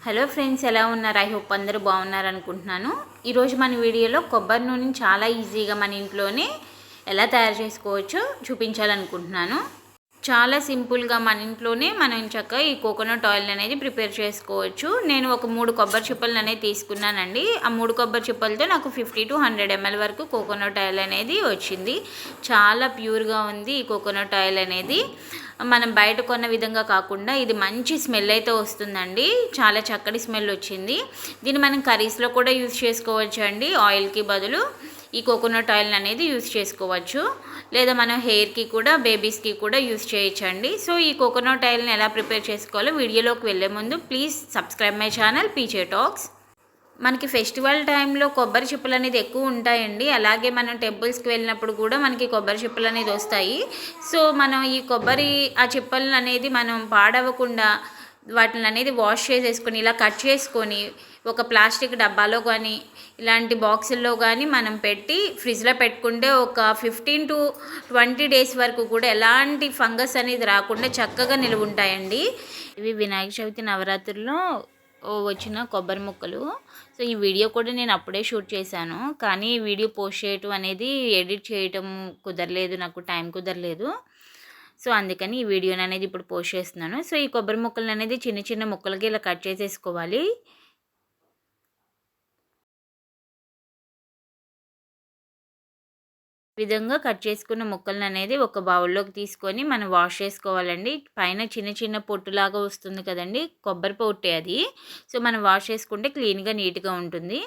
Hello friends, ఎలా ఉన్నారు? I hope అందరూ బాగున్నారు అనుకుంటున్నాను. ఈరోజు మన వీడియోలో కొబ్బరి నూనెని చాలా ఈజీగా మన ఇంట్లోనే ఎలా తయారు చేసుకోవచ్చో చూపించాలనుకుంటున్నాను. చాలా సింపుల్గా మన ఇంట్లోనే మనం చక్కగా ఈ కోకోనట్ ఆయిల్ అనేది ప్రిపేర్ చేసుకోవచ్చు. నేను ఒక 3 కొబ్బరి చిప్పలు అనేది తీసుకున్నానండి. ఆ 3 కొబ్బరి చిప్పలతో నాకు 50 to 100 ml వరకు కోకోనట్ ఆయిల్ అనేది వచ్చింది. చాలా ప్యూర్గా ఉంది ఈ కోకోనట్ ఆయిల్ అనేది. మనం బయట కొన్న విధంగా కాకుండా ఇది మంచి స్మెల్ అయితే వస్తుందండి. చాలా చక్కటి స్మెల్ వచ్చింది. దీన్ని మనం కర్రీస్లో కూడా యూజ్ చేసుకోవచ్చు అండి. ఆయిల్కి బదులు ఈ కోకోనట్ ఆయిల్ అనేది యూజ్ చేసుకోవచ్చు. లేదా మనం హెయిర్కి కూడా, బేబీస్కి కూడా యూజ్ చేయొచ్చండి. సో ఈ కోకోనట్ ఆయిల్ని ఎలా ప్రిపేర్ చేసుకోవాలో వీడియోలోకి వెళ్ళే ముందు please subscribe my channel PJ Talks. మనకి ఫెస్టివల్ టైంలో కొబ్బరి చిప్పలు అనేది ఎక్కువ ఉంటాయండి. అలాగే మనం టెంపుల్స్కి వెళ్ళినప్పుడు కూడా మనకి కొబ్బరి చిప్పలు అనేది వస్తాయి. సో మనం ఈ కొబ్బరి ఆ చిప్పలు అనేది మనం పాడవకుండా వాటిని అనేది వాష్ చేసేసుకొని ఇలా కట్ చేసుకొని ఒక ప్లాస్టిక్ డబ్బాలో కానీ ఇలాంటి బాక్సుల్లో కానీ మనం పెట్టి ఫ్రిడ్జ్లో పెట్టుకుంటే ఒక 15 to 20 days వరకు కూడా ఎలాంటి ఫంగస్ అనేది రాకుండా చక్కగా నిలువ ఉంటాయండి. ఇవి వినాయక చవితి నవరాత్రుల్లో వచ్చిన కొబ్బరి ముక్కలు. సో ఈ వీడియో కూడా నేను అప్పుడే షూట్ చేశాను, కానీ ఈ వీడియో పోస్ట్ చేయటం అనేది ఎడిట్ చేయటం కుదరలేదు, నాకు టైం కుదరలేదు. సో అందుకని ఈ వీడియోని అనేది ఇప్పుడు పోస్ట్ చేస్తున్నాను. సో ఈ కొబ్బరి ముక్కలు అనేది చిన్న చిన్న ముక్కలకి ఇలా కట్ చేసేసుకోవాలి. విధంగా కట్ చేసుకున్న ముక్కలను అనేది ఒక బౌల్లోకి తీసుకొని మనం వాష్ చేసుకోవాలండి. పైన చిన్న చిన్న పొట్టులాగా వస్తుంది కదండి, కొబ్బరి పొట్టే అది. సో మనం వాష్ చేసుకుంటే క్లీన్గా నీట్గా ఉంటుంది.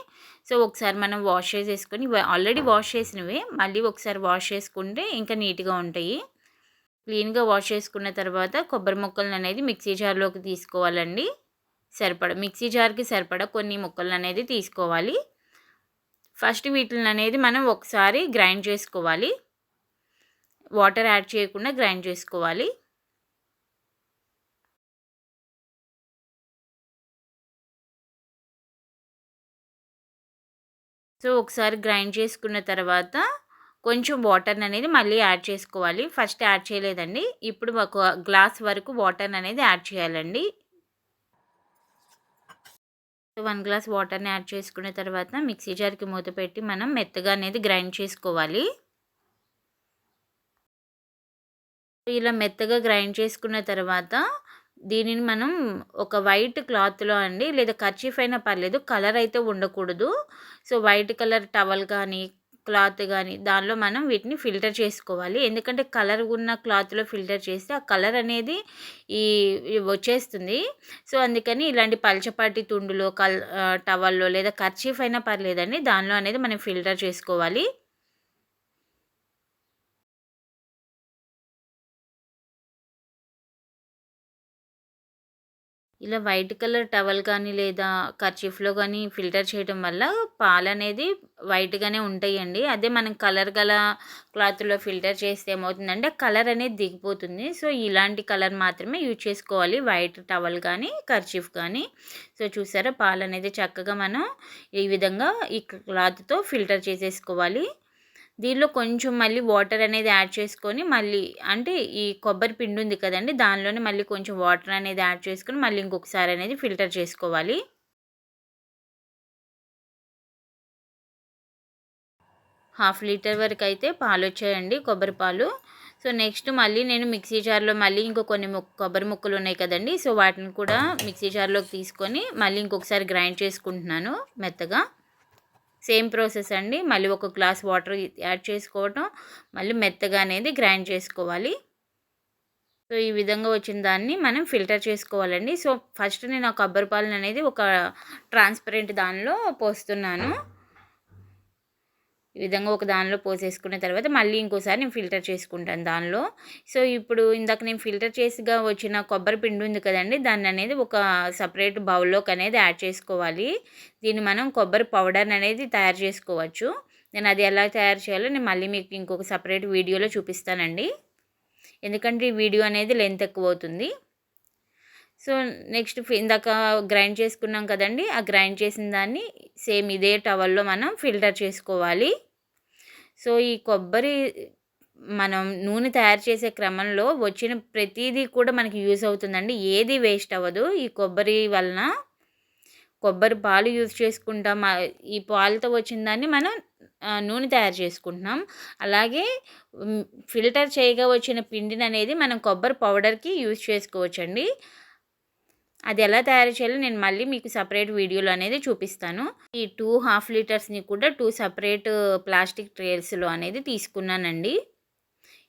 సో ఒకసారి మనం వాష్ చేసేసుకొని, ఆల్రెడీ వాష్ చేసినవి మళ్ళీ ఒకసారి వాష్ చేసుకుంటే ఇంకా నీట్గా ఉంటాయి. క్లీన్గా వాష్ చేసుకున్న తర్వాత కొబ్బరి ముక్కలను అనేది మిక్సీ జార్లోకి తీసుకోవాలండి. మిక్సీ జార్కి సరిపడా కొన్ని ముక్కలను అనేది తీసుకోవాలి. ఫస్ట్ వీటిని అనేది మనం ఒకసారి గ్రైండ్ చేసుకోవాలి. వాటర్ యాడ్ చేయకుండా గ్రైండ్ చేసుకోవాలి. సో ఒకసారి గ్రైండ్ చేసుకున్న తర్వాత కొంచెం వాటర్ అనేది మళ్ళీ యాడ్ చేసుకోవాలి. ఫస్ట్ యాడ్ చేయలేదండి, ఇప్పుడు ఒక గ్లాస్ వరకు వాటర్ అనేది యాడ్ చేయాలండి. 1 గ్లాస్ వాటర్ని యాడ్ చేసుకున్న తర్వాత మిక్సీ జార్కి మూత పెట్టి మనం మెత్తగా అనేది గ్రైండ్ చేసుకోవాలి. ఇలా మెత్తగా గ్రైండ్ చేసుకున్న తర్వాత దీనిని మనం ఒక వైట్ క్లాత్లో అండి, లేదా కర్చీఫ్ అయినా పర్లేదు, కలర్ అయితే ఉండకూడదు. సో వైట్ కలర్ టవల్ కానీ క్లాత్ కానీ దానిలో మనం వీటిని ఫిల్టర్ చేసుకోవాలి. ఎందుకంటే కలర్ ఉన్న క్లాత్లో ఫిల్టర్ చేస్తే ఆ కలర్ అనేది వచ్చేస్తుంది. సో అందుకని ఇలాంటి పల్చపాటి తుండులో టవల్లో లేదా కర్చీఫ్ అయినా పర్లేదండి, దానిలో అనేది మనం ఫిల్టర్ చేసుకోవాలి. ఇలా వైట్ కలర్ టవల్ కానీ లేదా కర్చీఫ్లో కానీ ఫిల్టర్ చేయడం వల్ల పాలు అనేది వైట్గానే ఉంటాయండి. అదే మనం కలర్ గల క్లాత్లో ఫిల్టర్ చేస్తే ఏమవుతుందంటే కలర్ అనేది దిగిపోతుంది. సో ఇలాంటి కలర్ మాత్రమే యూజ్ చేసుకోవాలి, వైట్ టవల్ కానీ కర్చీఫ్ కానీ. సో చూసారా, పాలు అనేది చక్కగా మనం ఈ విధంగా ఈ క్లాత్తో ఫిల్టర్ చేసేసుకోవాలి. దీనిలో కొంచెం మళ్ళీ వాటర్ అనేది యాడ్ చేసుకొని మళ్ళీ, అంటే ఈ కొబ్బరి పిండి ఉంది కదండి, దానిలోనే మళ్ళీ కొంచెం వాటర్ అనేది యాడ్ చేసుకొని మళ్ళీ ఇంకొకసారి అనేది ఫిల్టర్ చేసుకోవాలి. ½ లీటర్ వరకు అయితే పాలు వచ్చాయండి, కొబ్బరి పాలు. సో నెక్స్ట్ మళ్ళీ నేను మిక్సీ జార్లో మళ్ళీ ఇంకో కొన్ని కొబ్బరి ముక్కలు ఉన్నాయి కదండి, సో వాటిని కూడా మిక్సీ జార్లోకి తీసుకొని మళ్ళీ ఇంకొకసారి గ్రైండ్ చేసుకుంటున్నాను మెత్తగా. సేమ్ ప్రాసెస్ అండి, మళ్ళీ ఒక గ్లాస్ వాటర్ యాడ్ చేసుకోవటం, మళ్ళీ మెత్తగా అనేది గ్రైండ్ చేసుకోవాలి. సో ఈ విధంగా వచ్చిన దాన్ని మనం ఫిల్టర్ చేసుకోవాలండి. సో ఫస్ట్ నేను ఆ కొబ్బరి పాలను అనేది ఒక ట్రాన్స్పరెంట్ దానిలో పోస్తున్నాను. ఈ విధంగా ఒక దానిలో పోసేసుకున్న తర్వాత మళ్ళీ ఇంకోసారి నేను ఫిల్టర్ చేసుకుంటాను దానిలో. సో ఇప్పుడు ఇందాక నేను ఫిల్టర్ చేసిగా వచ్చిన కొబ్బరి పిండి ఉంది కదండి, దాన్ని అనేది ఒక సపరేట్ బౌల్లోకి అనేది యాడ్ చేసుకోవాలి. దీన్ని మనం కొబ్బరి పౌడర్ అనేది తయారు చేసుకోవచ్చు. నేను అది ఎలా తయారు చేయాలో నేను మళ్ళీ మీకు ఇంకొక సపరేట్ వీడియోలో చూపిస్తానండి, ఎందుకంటే ఈ వీడియో అనేది లెంత్ ఎక్కువ అవుతుంది. సో నెక్స్ట్ ఇందాక గ్రైండ్ చేసుకున్నాం కదండి, ఆ గ్రైండ్ చేసిన దాన్ని సేమ్ ఇదే టవల్లో మనం ఫిల్టర్ చేసుకోవాలి. సో ఈ కొబ్బరి మనం నూనె తయారు చేసే క్రమంలో వచ్చిన ప్రతిదీ కూడా మనకి యూజ్ అవుతుందండి, ఏది వేస్ట్ అవ్వదు ఈ కొబ్బరి వలన. కొబ్బరి పాలు యూజ్ చేసుకుంటాం. ఈ పాలతో వచ్చిన దాన్ని మనం నూనె తయారు చేసుకుంటున్నాం. అలాగే ఫిల్టర్ చేయగా వచ్చిన పిండిననేది మనం కొబ్బరి పౌడర్‌కి యూజ్ చేసుకోవచ్చండి. అది ఎలా తయారు చేయాలో నేను మళ్ళీ మీకు సెపరేట్ వీడియోలో అనేది చూపిస్తాను. ఈ 2 హాఫ్ లీటర్స్‌ని కూడా 2 సెపరేట్ ప్లాస్టిక్ ట్రేస్‌లో అనేది తీసుకున్నానండి.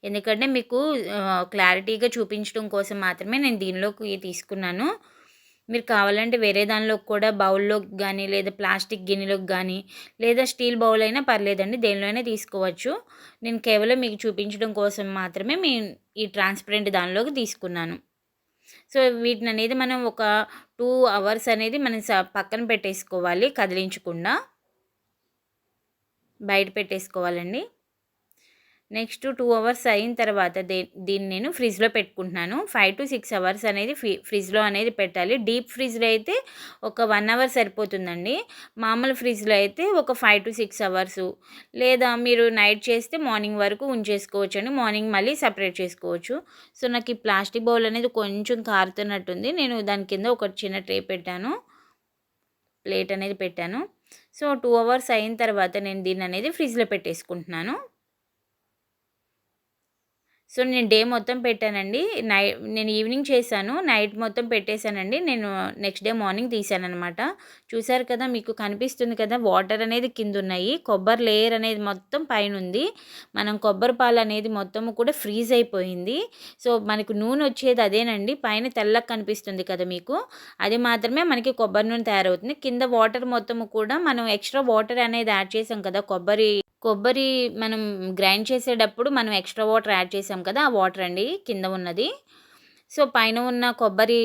ఎందుకంటే మీకు క్లారిటీగా చూపించడం కోసం మాత్రమే నేను దీనిలోకి తీసుకున్నాను. మీరు కావాలంటే వేరే దానిలోకి కూడా బౌల్‌లోకి గానీ, లేదా ప్లాస్టిక్ గిన్నెలోకి గానీ, లేదా స్టీల్ బౌల్ అయినా పర్లేదండి. దేనిలో అయినా తీసుకోవచ్చు. నేను కేవలం మీకు చూపించడం కోసం మాత్రమే ఈ ట్రాన్స్‌పరెంట్ దానిలోకి తీసుకున్నాను. సో, వీటిననేది మనం ఒక 2 అవర్స్ అనేది మనం పక్కన పెట్టేసుకోవాలి కదిలించకుండా. బయట పెట్టేసుకోవాలండి. నెక్స్ట్ 2 అవర్స్ అయిన తర్వాత దీన్ని నేను ఫ్రిడ్జ్‌లో పెట్టుకుంటున్నాను. 5-6 అవర్స్ అనేది ఫ్రిడ్జ్‌లో అనేది పెట్టాలి. డీప్ ఫ్రిడ్జ్‌లో అయితే ఒక 1 అవర్ సరిపోతుందండి. మామూలు ఫ్రిడ్జ్‌లో అయితే ఒక 5-6 అవర్సు, లేదా మీరు నైట్ చేస్తే మార్నింగ్ వరకు ఉంచేసుకోవచ్చండి. మార్నింగ్ మళ్ళీ సెపరేట్ చేసుకోవచ్చు. సో, నాకు ఈ ప్లాస్టిక్ బౌల్ అనేది కొంచెం కారుతున్నట్టుంది. నేను దాని కింద ఒక చిన్న ట్రే పెట్టాను. ప్లేట్ అనేది పెట్టాను. సో, 2 అవర్స్ అయిన తర్వాత నేను దీన్ననేది ఫ్రిడ్జ్‌లో పెట్టేసుకుంటున్నాను. సో, నేను డే మొత్తం పెట్టానండి. నేను ఈవినింగ్ చేశాను. నైట్ మొత్తం పెట్టేశానండి. నేను నెక్స్ట్ డే మార్నింగ్ తీశాననమాట. చూసారు కదా! మీకు కనిపిస్తుంది కదా! వాటర్ అనేది కిందున్నాయి. కొబ్బరి లేయర్ అనేది మొత్తం పైనుంది. మనం కొబ్బరి పాలనేది మొత్తము కూడా ఫ్రీజ్ అయిపోయింది. సో, మనకు నూనె వచ్చేది అదేనండి. పైన తెల్లగా కనిపిస్తుంది కదా మీకు. అది మాత్రమే మనకి కొబ్బరి నూనె తయారవుతుంది. కింద వాటర్ మొత్తము కూడా మనం ఎక్స్‌ట్రా వాటర్ అనేది యాడ్ చేసాం కదా! కొబ్బరి మనం గ్రైండ్ చేసేటప్పుడు మనం ఎక్స్ట్రా వాటర్ యాడ్ చేసాం కదా! ఆ వాటర్ అండి కింద ఉన్నది. సో, పైన ఉన్న కొబ్బరి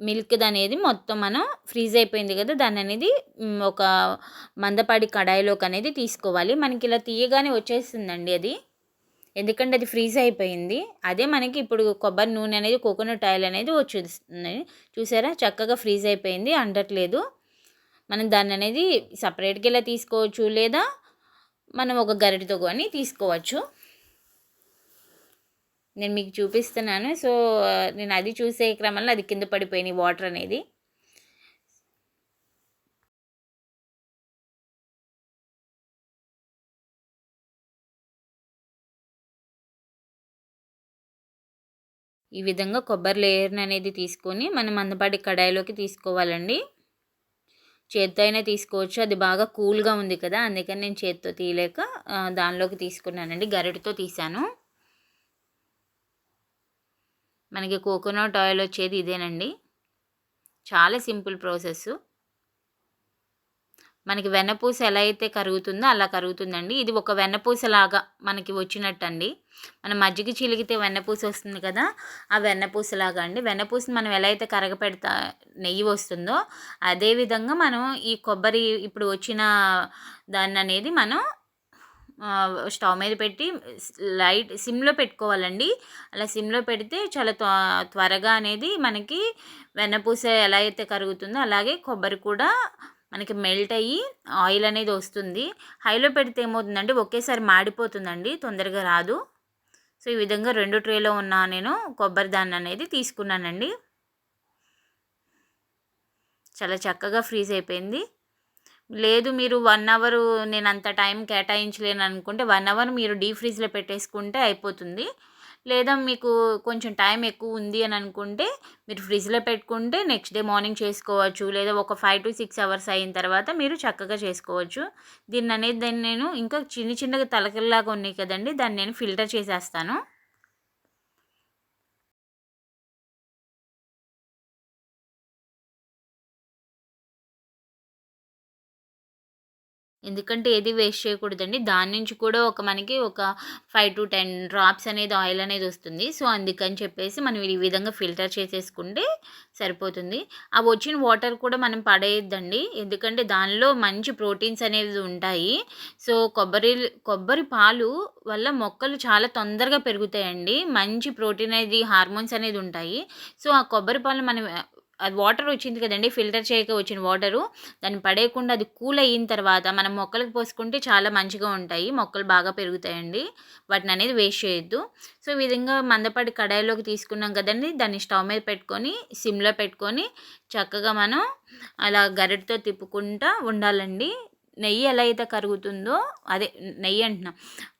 మిల్క్‌దనేది మొత్తం మనం ఫ్రీజ్ అయిపోయింది కదా! దాన్ననేది ఒక మందపాటి కడాయిలోకనేది తీసుకోవాలి. మనకి ఇలా తీయగానే వచ్చేస్తుందండి అది. ఎందుకంటే అది ఫ్రీజ్ అయిపోయింది. అదే మనకి ఇప్పుడు కొబ్బరి నూనె అనేది కోకోనట్ ఆయిల్ అనేది వచ్చేస్తుంది. చూసారా? చక్కగా ఫ్రీజ్ అయిపోయింది. అంటట్లేదు. మనం దాన్ననేది సెపరేట్‌గా ఇలా తీసుకోవచ్చు, లేదా మనం ఒక గరిటెతో గాని తీసుకోవచ్చు. నేను మీకు చూపిస్తున్నాను. సో, నేను అది చూసే క్రమంలో అది కింద పడిపోయినాయి వాటర్ అనేది. ఈ విధంగా కొబ్బరి లేయర్‌ని అనేది తీసుకొని మనం మందపాటి కడాయిలోకి తీసుకోవాలండి. చేత్తో అయినా తీసుకోవచ్చు. అది బాగా కూల్‌గా ఉంది కదా! అందుకని నేను చేత్తో తీయలేక దానిలోకి తీసుకున్నానండి. గరిటెతో తీశాను. మనకి కోకోనట్ ఆయిల్ వచ్చేది ఇదేనండి. చాలా సింపుల్ ప్రాసెస్. మనకి వెన్నపూస ఎలా అయితే కరుగుతుందో అలా కరుగుతుందండి. ఇది ఒక వెన్నపూసలాగా మనకి వచ్చినట్టండి. మనం మజ్జిగ చిలికితే వెన్నపూస వస్తుంది కదా! ఆ వెన్నపూసలాగా అండి. వెన్నపూసని మనం ఎలా అయితే నెయ్యి వస్తుందో అదే విధంగా మనం ఈ కొబ్బరి ఇప్పుడు వచ్చిన దాన్ననేది మనం స్టవ్ మీద పెట్టి లైట్ సిమ్‌లో పెట్టుకోవాలండి. అలా సిమ్‌లో పెడితే చాలా త్వరగా అనేది మనకి వెన్నపూస ఎలా అయితే కరుగుతుందో అలాగే కొబ్బరి కూడా మనకి మెల్ట్ అయ్యి ఆయిల్ అనేది వస్తుంది. హైలో పెడితే ఏమవుతుందంటే ఒకేసారి మాడిపోతుందండి. తొందరగా రాదు. సో, ఈ విధంగా 2 ట్రేలో ఉన్న నేను కొబ్బరి దాన్ననేది తీసుకున్నానండి. చాలా చక్కగా ఫ్రీజ్ అయిపోయింది. లేదు మీరు 1 అవరు నేనంత టైం కేటాయించలేననుకుంటే 1 అవర్ మీరు డీప్ ఫ్రీజ్‌లో పెట్టేసుకుంటే అయిపోతుంది. లేదా మీకు కొంచెం టైం ఎక్కువుంది అని అనుకుంటే మీరు ఫ్రిడ్జ్‌లో పెట్టుకుంటే నెక్స్ట్ డే మార్నింగ్ చేసుకోవచ్చు. లేదా ఒక 5-6 అవర్స్ అయిన తర్వాత మీరు చక్కగా చేసుకోవచ్చు. దాన్ని నేను ఇంకా చిన్నగా తలకల్లాగా ఉన్నాయి కదండీ! దాన్ని నేను ఫిల్టర్ చేసేస్తాను. ఎందుకంటే ఏది వేస్ట్ చేయకూడదండి. దాని నుంచి కూడా మనకి ఒక 5-10 డ్రాప్స్ అనేది ఆయిల్ అనేది వస్తుంది. సో, అందుకని చెప్పేసి మనం ఈ విధంగా ఫిల్టర్ చేసేసుకుంటే సరిపోతుంది. ఆ వచ్చిన వాటర్ కూడా మనం పడేయొద్దండి. ఎందుకంటే దానిలో మంచి ప్రోటీన్స్ అనేవి ఉంటాయి. సో, కొబ్బరి పాలు వల్ల మొక్కలు చాలా తొందరగా పెరుగుతాయండి. మంచి ప్రోటీన్ అనేది హార్మోన్స్ అనేది ఉంటాయి. సో, ఆ కొబ్బరి పాలు మనం అది వాటర్ వచ్చింది కదండీ, ఫిల్టర్ చేయక వచ్చిన వాటరు దాన్ని పడేయకుండా అది కూల్ అయిన తర్వాత మనం మొక్కలకు పోసుకుంటే చాలా మంచిగా ఉంటాయి. మొక్కలు బాగా పెరుగుతాయండి. వాటిని అనేది వేస్ట్ చేయొద్దు. సో, ఈ విధంగా మందపాటి కడాయిలోకి తీసుకున్నాం కదండీ, దాన్ని స్టవ్ మీద పెట్టుకొని సిమ్‌లో పెట్టుకొని చక్కగా మనం అలా గరిటెతో తిప్పుకుంటా ఉండాలండి. నెయ్యి ఎలా అయితే కరుగుతుందో, అదే నెయ్యి అంటున్నా,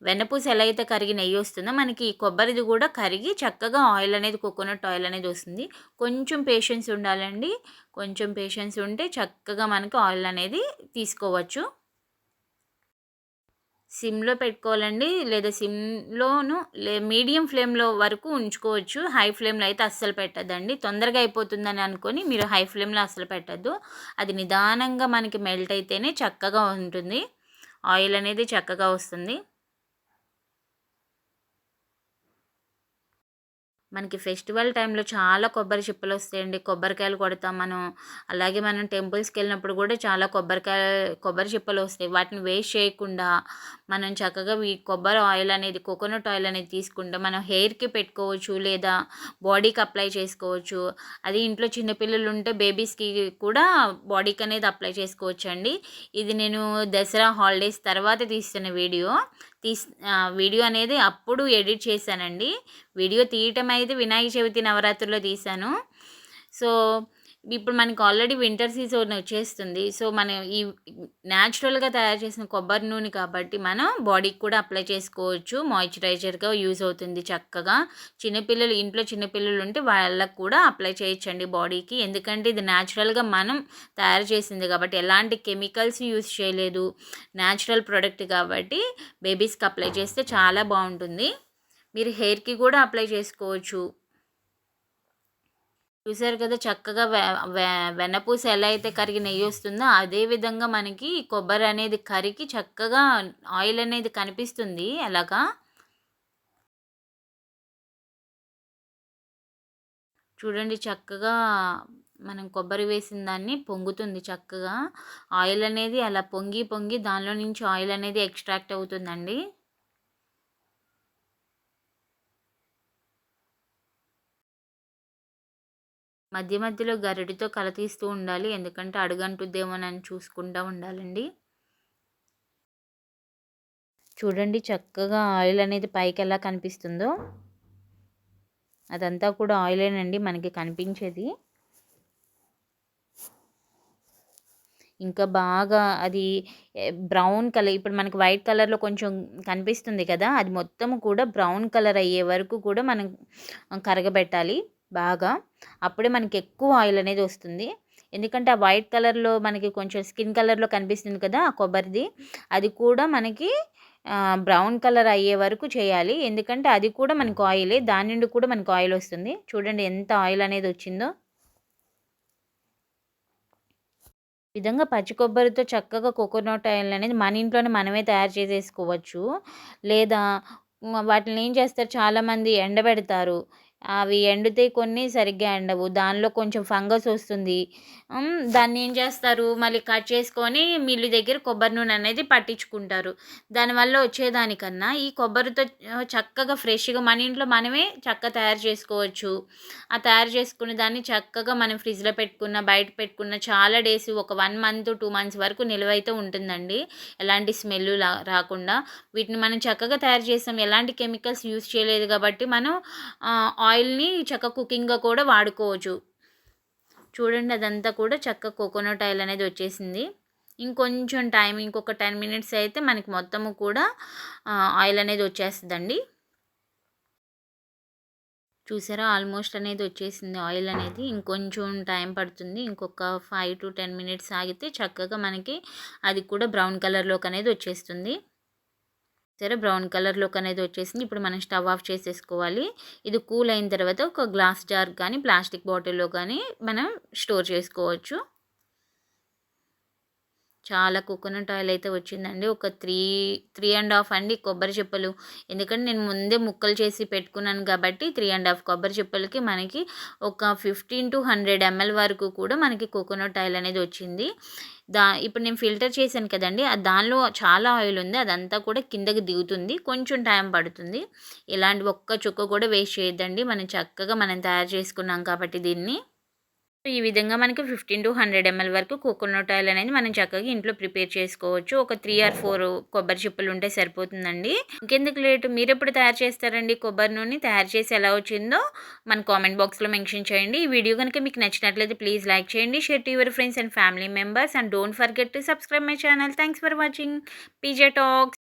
వెన్నపూస ఎలా అయితే కరిగి నెయ్యి వస్తుందో మనకి ఈ కొబ్బరిది కూడా కరిగి చక్కగా ఆయిల్ అనేది, కోకోనట్ ఆయిల్ అనేది వస్తుంది. కొంచెం పేషెన్స్ ఉండాలండి. కొంచెం పేషెన్స్ ఉంటే చక్కగా మనకి ఆయిల్ అనేది తీసుకోవచ్చు. సిమ్‌లో పెట్టుకోవాలండి. లేదా సిమ్‌లోను మీడియం ఫ్లేమ్‌లో వరకు ఉంచుకోవచ్చు. హై ఫ్లేమ్‌లో అయితే అస్సలు పెట్టొద్దండి. తొందరగా అయిపోతుందని అనుకోని మీరు హై ఫ్లేమ్‌లో అస్సలు పెట్టొద్దు. అది నిదానంగా మనకి మెల్ట్ అయితేనే చక్కగా ఉంటుంది. ఆయిల్ అనేది చక్కగా వస్తుంది. మనకి ఫెస్టివల్ టైంలో చాలా కొబ్బరి చిప్పలొస్తాయండి. కొబ్బరికాయలు కొడతాం మనం. అలాగే మనం టెంపుల్స్‌కెళ్ళినప్పుడు గూడా చాలా కొబ్బరి చిప్పలొస్తాయి. వాటిని వేస్ట్ చేయకుండా మనం చక్కగా కొబ్బరి ఆయిల్ అనేది, కోకోనట్ ఆయిల్ అనేది తీసుకుంటే మనం హెయిర్‌కి పెట్టుకోవచ్చు, లేదా బాడీకి అప్లై చేసుకోవచ్చు. అది ఇంట్లో చిన్న పిల్లలుంటే బేబీస్‌కి కూడా బాడీకనేది అప్లై చేసుకోవచ్చండి. ఇది నేను దసరా హాలిడేస్ తర్వాత తీస్తున్న వీడియో. వీడియో అనేది అప్పుడు ఎడిట్ చేశానండి. వీడియో తీయటం అయితే వినాయక చవితి నవరాత్రుల్లో తీశాను. సో, ఇప్పుడు మనకి ఆల్రెడీ వింటర్ సీజన్ వచ్చేస్తుంది. సో, మనం ఈ న్యాచురల్‌గా తయారు చేసిన కొబ్బరి నూనె కాబట్టి మనం బాడీకి కూడా అప్లై చేసుకోవచ్చు. మాయిశ్చరైజర్‌గా యూజ్ అవుతుంది చక్కగా. ఇంట్లో చిన్నపిల్లలు ఉంటే వాళ్ళకి కూడా అప్లై చేయొచ్చండి బాడీకి. ఎందుకంటే ఇది న్యాచురల్‌గా మనం తయారు చేసింది కాబట్టి, ఎలాంటి కెమికల్స్ యూజ్ చేయలేదు. న్యాచురల్ ప్రొడక్ట్ కాబట్టి బేబీస్‌కి అప్లై చేస్తే చాలా బావుంటుంది. మీరు హెయిర్‌కి కూడా అప్లై చేసుకోవచ్చు. చూసారు కదా, చక్కగా వె వె వెన్నపూస ఎలా అయితే కరిగి నెయ్యొస్తుందో, అదే విధంగా మనకి కొబ్బరి అనేది కరిగి చక్కగా ఆయిల్ అనేది కనిపిస్తుంది అలాగా. చూడండి చక్కగా మనం కొబ్బరి వేసిన దాన్ని పొంగుతుంది చక్కగా. ఆయిల్ అనేది అలా పొంగి, పొంగి దానిలో నుంచి ఆయిల్ అనేది ఎక్స్ట్రాక్ట్ అవుతుందండి. మధ్య మధ్యలో గరిటెతో కలతీస్తూ ఉండాలి. ఎందుకంటే అడుగంటుద్దేమోనని చూసుకుంటా ఉండాలండి. చూడండి చక్కగా ఆయిల్ అనేది పైకెలా కనిపిస్తుందో, అదంతా కూడా ఆయిలేనండి మనకి కనిపించేది. ఇంకా బాగా అది బ్రౌన్ కలర్, ఇప్పుడు మనకి వైట్ కలర్‌లో కొంచెం కనిపిస్తుంది కదా, అది మొత్తం కూడా బ్రౌన్ కలర్ అయ్యే వరకు కూడా మనం కరగబెట్టాలి బాగా. అప్పుడే మనకి ఎక్కువ ఆయిల్ అనేది వస్తుంది. ఎందుకంటే ఆ వైట్ కలర్‌లో మనకి కొంచెం స్కిన్ కలర్‌లో కనిపిస్తుంది కదా ఆ కొబ్బరిది, అది కూడా మనకి బ్రౌన్ కలర్ అయ్యే వరకు చేయాలి. ఎందుకంటే అది కూడా మనకు ఆయిలే. దాని నుండి కూడా మనకు ఆయిల్ వస్తుంది. చూడండి ఎంత ఆయిల్ అనేది వచ్చిందో. విధంగా పచ్చి కొబ్బరితో చక్కగా కోకోనట్ ఆయిల్ అనేది మన ఇంట్లోనే మనమే తయారు చేసేసుకోవచ్చు. లేదా వాటిని ఏం చేస్తారు, చాలామంది ఎండబెడతారు. అవి ఎండుతాయి, కొన్ని సరిగ్గా ఎండవు. దానిలో కొంచెం ఫంగస్ వస్తుంది. దాన్ని ఏం చేస్తారు, మళ్ళీ కట్ చేసుకొని మిల్లు దగ్గర కొబ్బరి నూనె అనేది పట్టించుకుంటారు. దానివల్ల వచ్చేదానికన్నా ఈ కొబ్బరితో చక్కగా ఫ్రెష్‌గా మన ఇంట్లో మనమే తయారు చేసుకోవచ్చు. ఆ తయారు చేసుకున్న దాన్ని చక్కగా మనం ఫ్రిడ్జ్‌లో పెట్టుకున్న, బయట పెట్టుకున్న చాలా డేస్, ఒక 1 మంత్, 2 మంత్స్ వరకు నిలువైతే ఉంటుందండి. ఎలాంటి స్మెల్ రాకుండా. వీటిని మనం చక్కగా తయారు చేసాం. ఎలాంటి కెమికల్స్ యూజ్ చేయలేదు కాబట్టి మనం ఆయిల్‌ని చక్కగా కుకింగ్‌గా కూడా వాడుకోవచ్చు. చూడండి అదంతా కూడా చక్కగా కోకోనట్ ఆయిల్ అనేది వచ్చేసింది. ఇంకొంచెం టైం, ఇంకొక 10 మినిట్స్ అయితే మనకి మొత్తము కూడా ఆయిల్ అనేది వచ్చేస్తదండి. చూసారా, ఆల్మోస్ట్ అనేది వచ్చేసింది ఆయిల్ అనేది. ఇంకొంచెం టైం పడుతుంది. ఇంకొక 5-10 మినిట్స్ ఆగితే చక్కగా మనకి అది కూడా బ్రౌన్ కలర్‌లోకి అనేది వచ్చేస్తుంది. సరే, బ్రౌన్ కలర్‌లోకి అనేది వచ్చేసింది. ఇప్పుడు మనం స్టవ్ ఆఫ్ చేసేసుకోవాలి. ఇది కూల్ అయిన తర్వాత ఒక గ్లాస్ జార్ కానీ, ప్లాస్టిక్ బాటిల్‌లో కానీ మనం స్టోర్ చేసుకోవచ్చు. చాలా కోకోనట్ ఆయిల్ అయితే వచ్చిందండి. ఒక 3 అండి కొబ్బరి చిప్పలు. ఎందుకంటే నేను ముందే ముక్కలు చేసి పెట్టుకున్నాను కాబట్టి 3 కొబ్బరి చిప్పలకి మనకి ఒక 15-100 ఎంఎల్ వరకు కూడా మనకి కోకోనట్ ఆయిల్ అనేది వచ్చింది. ఇప్పుడు నేను ఫిల్టర్ చేశాను కదండీ, దానిలో చాలా ఆయిల్ ఉంది. అదంతా కూడా కిందకి దిగుతుంది. కొంచెం టైం పడుతుంది. ఇలాంటి ఒక్క చుక్క కూడా వేస్ట్ చేయొద్దండి. మనం చక్కగా తయారు చేసుకున్నాం కాబట్టి దీన్ని. ఈ విధంగా మనకి 15-100 ml వరకు కోకోనట్ ఆయిల్ అనేది మనం చక్కగా ఇంట్లో ప్రిపేర్ చేసుకోవచ్చు. ఒక 3 ఆర్ 4 కొబ్బరి చిప్పలు ఉంటే సరిపోతుందండి. ఇంకెందుకు లేటు, మీరెప్పుడు తయారు చేస్తారండి కొబ్బరి నూనె? తయారు చేసి ఎలా వచ్చిందో మన కామెంట్ బాక్స్‌లో మెన్షన్ చేయండి. ఈ వీడియో కనుక మీకు నచ్చినట్లయితే ప్లీజ్ లైక్ చేయండి, share to your friends and family members and don't forget to subscribe my channel. Thanks for watching PJ talks.